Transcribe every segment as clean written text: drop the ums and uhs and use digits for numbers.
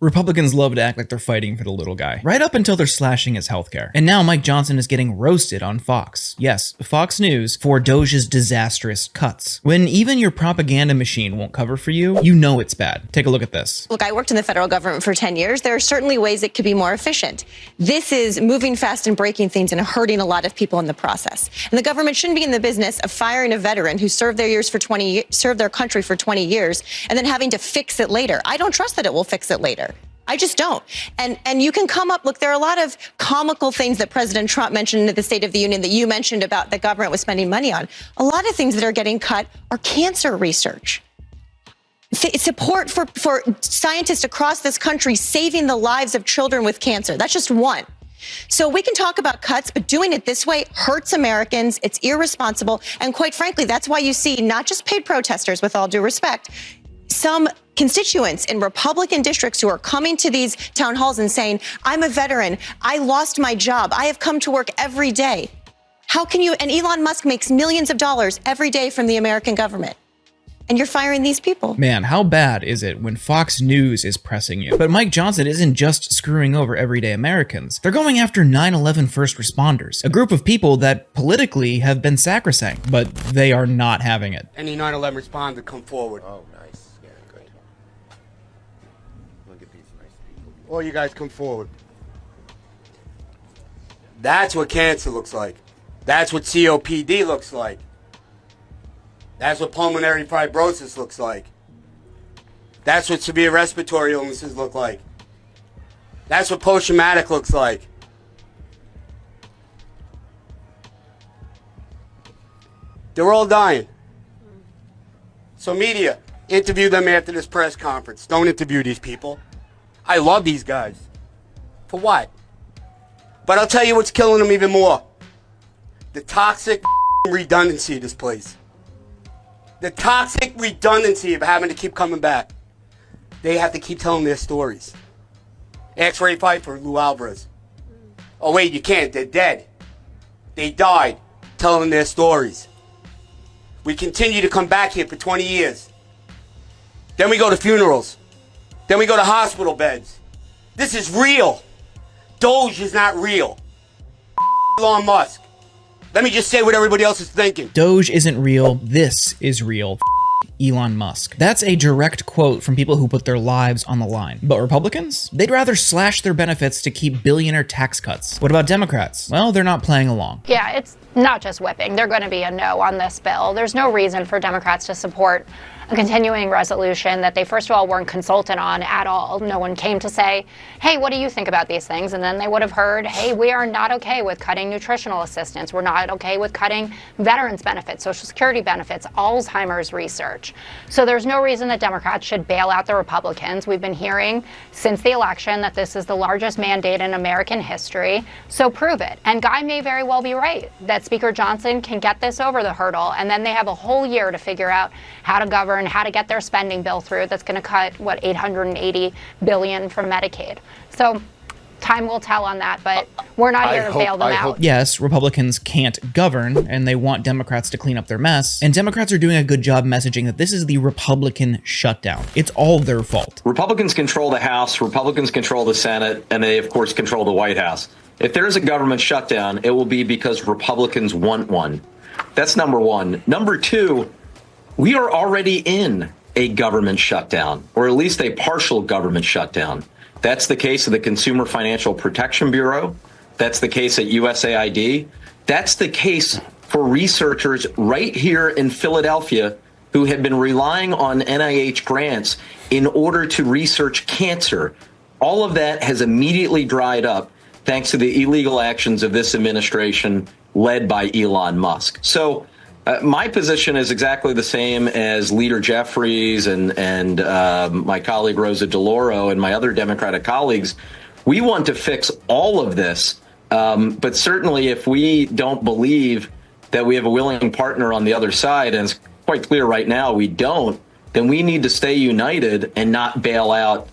Republicans love to act like they're fighting for the little guy, right up until they're slashing his healthcare. And now Mike Johnson is getting roasted on Fox. Yes, Fox News for Doge's disastrous cuts. When even your propaganda machine won't cover for you, you know it's bad. Take a look at this. Look, I worked in the federal government for 10 years. There are certainly ways it could be more efficient. This is moving fast and breaking things and hurting a lot of people in the process. And the government shouldn't be in the business of firing a veteran who served their country for 20 years and then having to fix it later. I don't trust that it will fix it later. I just don't. And you can come up, look, there are a lot of comical things that President Trump mentioned at the State of the Union that you mentioned about the government was spending money on. A lot of things that are getting cut are cancer research. Support for scientists across this country saving the lives of children with cancer. That's just one. So we can talk about cuts, but doing it this way hurts Americans. It's irresponsible. And quite frankly, that's why you see not just paid protesters, with all due respect, some constituents in Republican districts who are coming to these town halls and saying, I'm a veteran. I lost my job. I have come to work every day. How can you? And Elon Musk makes millions of dollars every day from the American government. And you're firing these people. Man, how bad is it when Fox News is pressing you? But Mike Johnson isn't just screwing over everyday Americans. They're going after 9/11 first responders, a group of people that politically have been sacrosanct, but they are not having it. Any 9/11 responder come forward. Oh, nice. Yeah, good. Look at these nice people. All you guys come forward. That's what cancer looks like. That's what COPD looks like. That's what pulmonary fibrosis looks like. That's what severe respiratory illnesses look like. That's what post-traumatic looks like. They're all dying. So media, interview them after this press conference. Don't interview these people. I love these guys. For what? But I'll tell you what's killing them even more. The toxic redundancy of this place. The toxic redundancy of having to keep coming back. They have to keep telling their stories. Ask Ray Pfeiffer, Lou Alvarez. Oh wait, you can't. They're dead. They died telling their stories. We continue to come back here for 20 years. Then we go to funerals. Then we go to hospital beds. This is real. Doge is not real. Elon Musk. Let me just say what everybody else is thinking. Doge isn't real. This is real. Elon Musk. That's a direct quote from people who put their lives on the line. But Republicans? They'd rather slash their benefits to keep billionaire tax cuts. What about Democrats? Well, they're not playing along. Yeah, it's not just whipping. They're going to be a no on this bill. There's no reason for Democrats to support a continuing resolution that they, first of all, weren't consulted on at all. No one came to say, hey, what do you think about these things? And then they would have heard, hey, we are not okay with cutting nutritional assistance. We're not okay with cutting veterans benefits, Social Security benefits, Alzheimer's research. So there's no reason that Democrats should bail out the Republicans. We've been hearing since the election that this is the largest mandate in American history. So prove it. And Guy may very well be right that Speaker Johnson can get this over the hurdle. And then they have a whole year to figure out how to govern, how to get their spending bill through that's going to cut, what, $880 billion from Medicaid. So time will tell on that, but we're not here to bail them out. Yes, Republicans can't govern, and they want Democrats to clean up their mess. And Democrats are doing a good job messaging that this is the Republican shutdown. It's all their fault. Republicans control the House, Republicans control the Senate, and they, of course, control the White House. If there is a government shutdown, it will be because Republicans want one. That's number one. Number two, we are already in a government shutdown, or at least a partial government shutdown. That's the case of the Consumer Financial Protection Bureau. That's the case at USAID. That's the case for researchers right here in Philadelphia who have been relying on NIH grants in order to research cancer. All of that has immediately dried up thanks to the illegal actions of this administration led by Elon Musk. So my position is exactly the same as Leader Jeffries and my colleague Rosa DeLauro and my other Democratic colleagues. We want to fix all of this, but certainly if we don't believe that we have a willing partner on the other side, and it's quite clear right now we don't, then we need to stay united and not bail out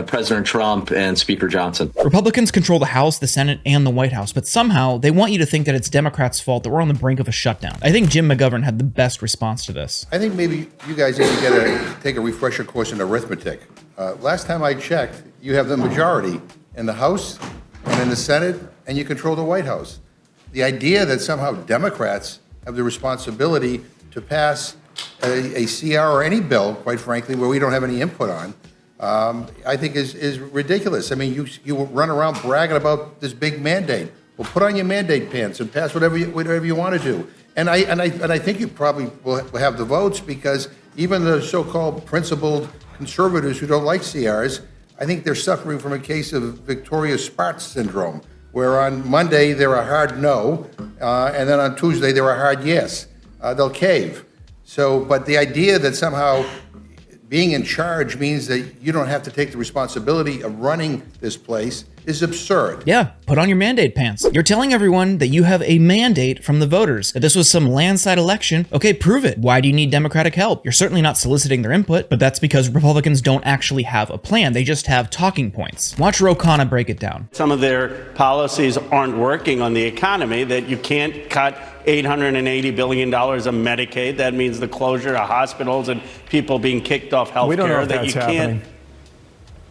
President Trump and Speaker Johnson. Republicans control the House, the Senate, and the White House, but somehow they want you to think that it's Democrats' fault that we're on the brink of a shutdown. I think Jim McGovern had the best response to this. I think maybe you guys need to take a refresher course in arithmetic. Last time I checked, you have the majority in the House and in the Senate, and you control the White House. The idea that somehow Democrats have the responsibility to pass a CR or any bill, quite frankly, where we don't have any input on, I think is ridiculous. I mean, you run around bragging about this big mandate. Well, put on your mandate pants and pass whatever you want to do. And I think you probably will have the votes, because even the so-called principled conservatives who don't like CRs, I think they're suffering from a case of Victoria Sparks syndrome, where on Monday they're a hard no, and then on Tuesday they're a hard yes. They'll cave. So, but the idea that somehow being in charge means that you don't have to take the responsibility of running this place is absurd. Yeah, put on your mandate pants. You're telling everyone that you have a mandate from the voters, that this was some landslide election. Okay, prove it. Why do you need Democratic help? You're certainly not soliciting their input, but that's because Republicans don't actually have a plan. They just have talking points. Watch Ro Khanna break it down. Some of their policies aren't working on the economy, that you can't cut $880 billion of Medicaid. That means the closure of hospitals and people being kicked off health care. We don't know if that that's you can't. happening.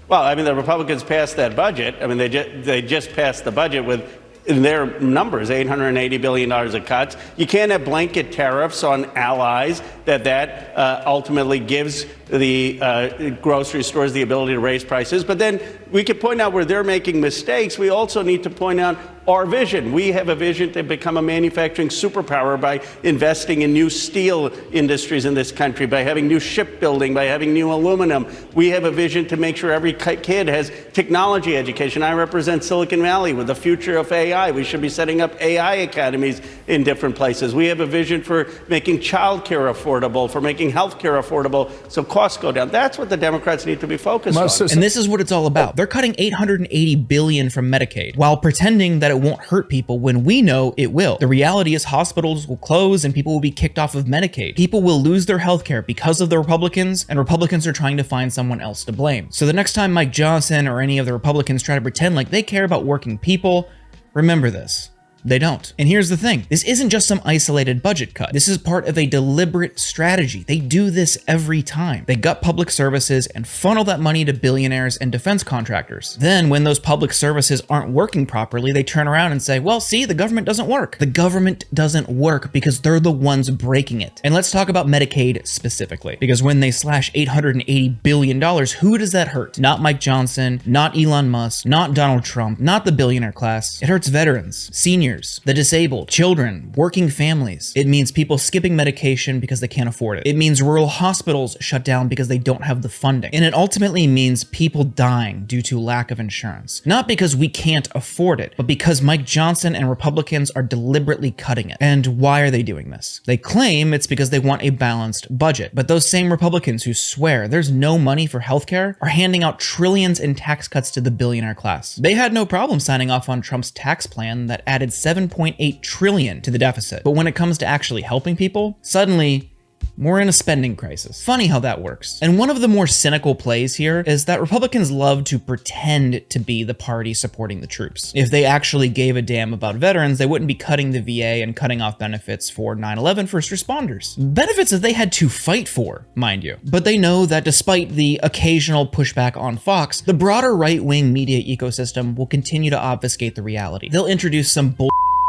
Well, I mean, the Republicans passed that budget. I mean, they just passed the budget with, in their numbers, $880 billion of cuts. You can't have blanket tariffs on allies. That ultimately gives the grocery stores the ability to raise prices. But then we could point out where they're making mistakes. We also need to point out our vision. We have a vision to become a manufacturing superpower by investing in new steel industries in this country, by having new shipbuilding, by having new aluminum. We have a vision to make sure every kid has technology education. I represent Silicon Valley with the future of AI. We should be setting up AI academies in different places. We have a vision for making childcare affordable, for making healthcare affordable, so costs go down. That's what the Democrats need to be focused on. And this is what it's all about. They're cutting $880 billion from Medicaid while pretending that it won't hurt people when we know it will. The reality is hospitals will close and people will be kicked off of Medicaid. People will lose their healthcare because of the Republicans, and Republicans are trying to find someone else to blame. So the next time Mike Johnson or any of the Republicans try to pretend like they care about working people, remember this. They don't. And here's the thing. This isn't just some isolated budget cut. This is part of a deliberate strategy. They do this every time. They gut public services and funnel that money to billionaires and defense contractors. Then when those public services aren't working properly, they turn around and say, well, see, the government doesn't work. The government doesn't work because they're the ones breaking it. And let's talk about Medicaid specifically, because when they slash $880 billion, who does that hurt? Not Mike Johnson, not Elon Musk, not Donald Trump, not the billionaire class. It hurts veterans, seniors, the disabled, children, working families. It means people skipping medication because they can't afford it. It means rural hospitals shut down because they don't have the funding. And it ultimately means people dying due to lack of insurance. Not because we can't afford it, but because Mike Johnson and Republicans are deliberately cutting it. And why are they doing this? They claim it's because they want a balanced budget. But those same Republicans who swear there's no money for healthcare are handing out trillions in tax cuts to the billionaire class. They had no problem signing off on Trump's tax plan that added $7.8 trillion to the deficit. But when it comes to actually helping people, suddenly we're in a spending crisis. Funny how that works. And one of the more cynical plays here is that Republicans love to pretend to be the party supporting the troops. If they actually gave a damn about veterans, they wouldn't be cutting the VA and cutting off benefits for 9/11 first responders. Benefits that they had to fight for, mind you. But they know that despite the occasional pushback on Fox, the broader right-wing media ecosystem will continue to obfuscate the reality. They'll introduce some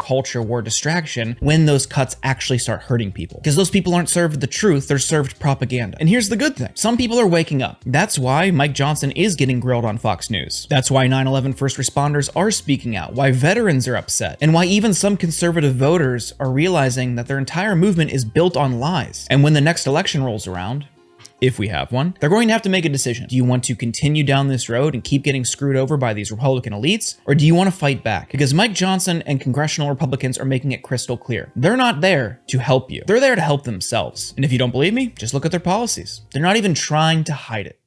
culture war distraction when those cuts actually start hurting people. Because those people aren't served the truth, they're served propaganda. And here's the good thing. Some people are waking up. That's why Mike Johnson is getting grilled on Fox News. That's why 9/11 first responders are speaking out, why veterans are upset, and why even some conservative voters are realizing that their entire movement is built on lies. And when the next election rolls around, if we have one, they're going to have to make a decision. Do you want to continue down this road and keep getting screwed over by these Republican elites? Or do you want to fight back? Because Mike Johnson and congressional Republicans are making it crystal clear. They're not there to help you. They're there to help themselves. And if you don't believe me, just look at their policies. They're not even trying to hide it.